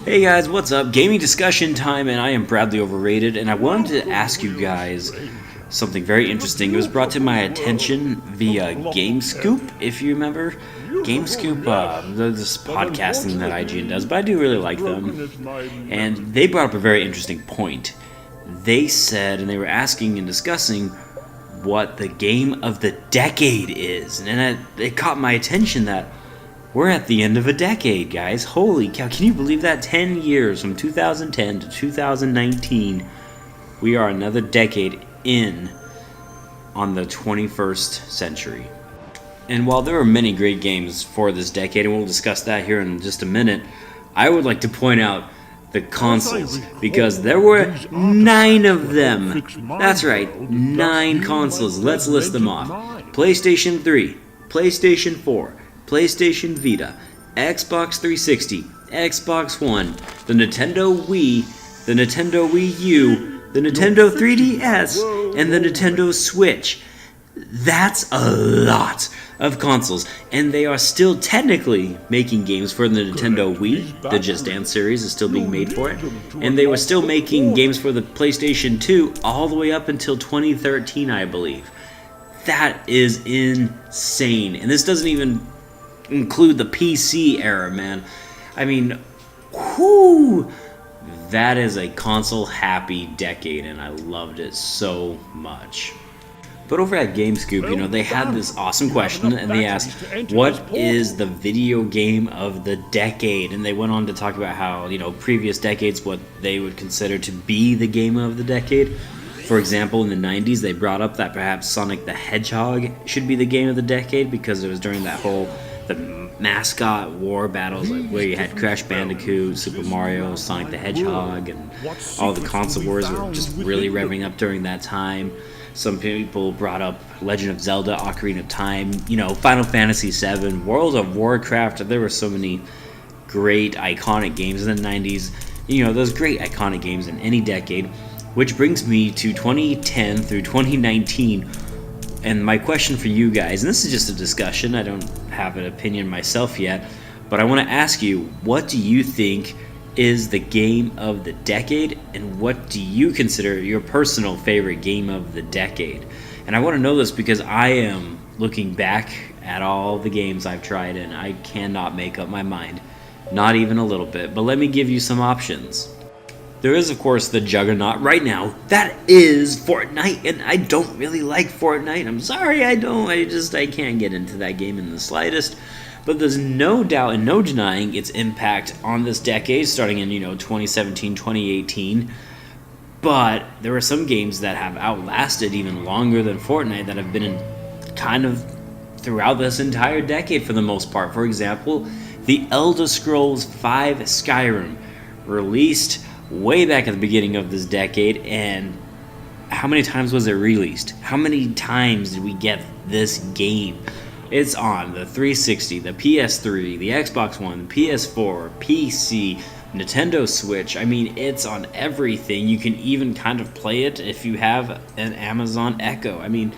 Hey guys, what's up? Gaming discussion time, and I am Bradley Overrated, and I wanted to ask you guys something very interesting. It was brought to my attention via GameScoop, if you remember. GameScoop, this podcasting that IGN does, but I do really like them. And they brought up a very interesting point. They said, and they were asking and discussing what the game of the decade is. And it caught my attention that we're at the end of a decade, guys. Holy cow, can you believe that? 10 years from 2010 to 2019. We are another decade in on the 21st century. And while there are many great games for this decade, and we'll discuss that here in just a minute, I would like to point out the consoles, because there were 9 of them. That's right, 9 consoles. Let's list them off. PlayStation 3, PlayStation 4, PlayStation Vita, Xbox 360, Xbox One, the Nintendo Wii, the Nintendo Wii U, the Nintendo 3DS, and the Nintendo Switch. That's a lot of consoles, and they are still technically making games for the Nintendo Wii. The Just Dance series is still being made for it, and they were still making games for the PlayStation 2 all the way up until 2013, I believe. That is insane, and this doesn't even include the PC era, man. I mean, whoo! That is a console-happy decade, and I loved it so much. But over at GameScoop, they had this awesome question, and they asked, what is the video game of the decade? And they went on to talk about how, previous decades, what they would consider to be the game of the decade. For example, in the 90s, they brought up that perhaps Sonic the Hedgehog should be the game of the decade, because it was during that whole the mascot war battles, like where you had Crash Bandicoot, Super Mario, Sonic the Hedgehog, and all the console wars were just really revving up during that time. Some people brought up Legend of Zelda, Ocarina of Time, Final Fantasy VII, World of Warcraft. There were so many great iconic games in the 90s. Those great iconic games in any decade. Which brings me to 2010 through 2019. And my question for you guys, and this is just a discussion, I don't have an opinion myself yet, but I want to ask you, what do you think is the game of the decade, and what do you consider your personal favorite game of the decade? And I want to know this because I am looking back at all the games I've tried, and I cannot make up my mind. Not even a little bit, but let me give you some options. There is, of course, the juggernaut right now. That is Fortnite, and I don't really like Fortnite. I'm sorry, I don't. I can't get into that game in the slightest. But there's no doubt and no denying its impact on this decade, starting in, 2017, 2018. But there are some games that have outlasted even longer than Fortnite that have been in kind of throughout this entire decade for the most part. For example, The Elder Scrolls V Skyrim, released way back at the beginning of this decade, and how many times was it released? How many times did we get this game? It's on the 360, the PS3, the Xbox One, the PS4, PC, Nintendo Switch. I mean, it's on everything. You can even kind of play it if you have an Amazon Echo. I mean,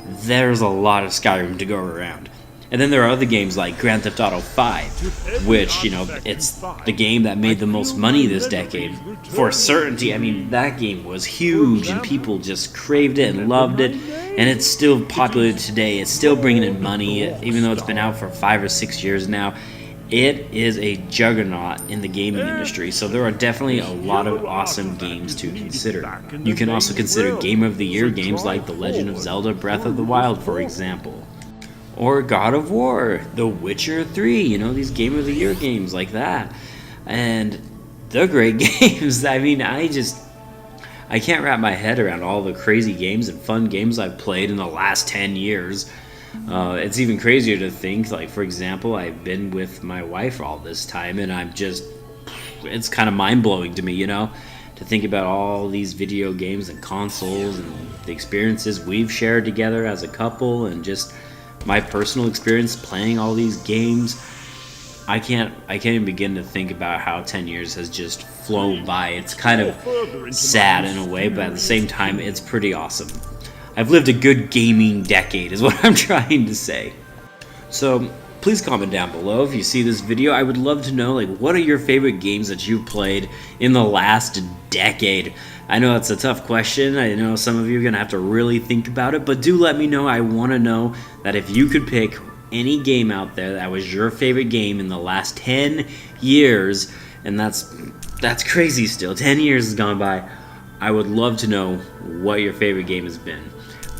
there's a lot of Skyrim to go around. And then there are other games like Grand Theft Auto 5, which, it's the game that made the most money this decade. For certainty, I mean, that game was huge and people just craved it and loved it. And it's still popular today. It's still bringing in money, even though it's been out for 5 or 6 years now. It is a juggernaut in the gaming industry, so there are definitely a lot of awesome games to consider. You can also consider Game of the Year games like The Legend of Zelda Breath of the Wild, for example. Or God of War, The Witcher 3, these Game of the Year games like that. And they're great games. I mean, I can't wrap my head around all the crazy games and fun games I've played in the last 10 years. It's even crazier to think, like, for example, I've been with my wife all this time, and it's kind of mind-blowing to me, to think about all these video games and consoles and the experiences we've shared together as a couple, and just my personal experience playing all these games. I can't even begin to think about how 10 years has just flown by. It's kind of sad in a way, but at the same time, it's pretty awesome. I've lived a good gaming decade, is what I'm trying to say. So, please comment down below if you see this video. I would love to know, like, what are your favorite games that you've played in the last decade? I know it's a tough question. I know some of you are going to have to really think about it, but do let me know. I want to know that if you could pick any game out there that was your favorite game in the last 10 years, and that's crazy still. 10 years has gone by. I would love to know what your favorite game has been.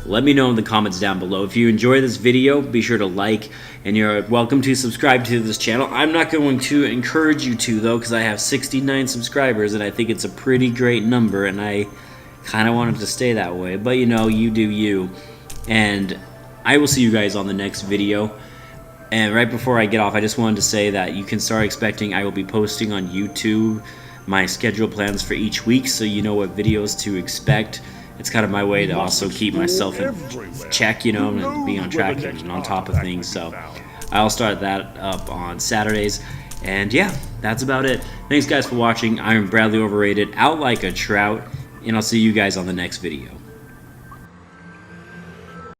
Let me know in the comments down below. If you enjoy this video, be sure to like, and you're welcome to subscribe to this channel. I'm not going to encourage you to, though, because I have 69 subscribers, and I think it's a pretty great number, and I kind of want it to stay that way. But, you know, you do you. And I will see you guys on the next video. And right before I get off, I just wanted to say that you can start expecting I will be posting on YouTube my schedule plans for each week, so you know what videos to expect. It's kind of my way to also keep myself in check, you know, and be on track and on top of things. So I'll start that up on Saturdays. And yeah, that's about it. Thanks guys for watching. I'm Bradley Overrated, out like a trout, and I'll see you guys on the next video.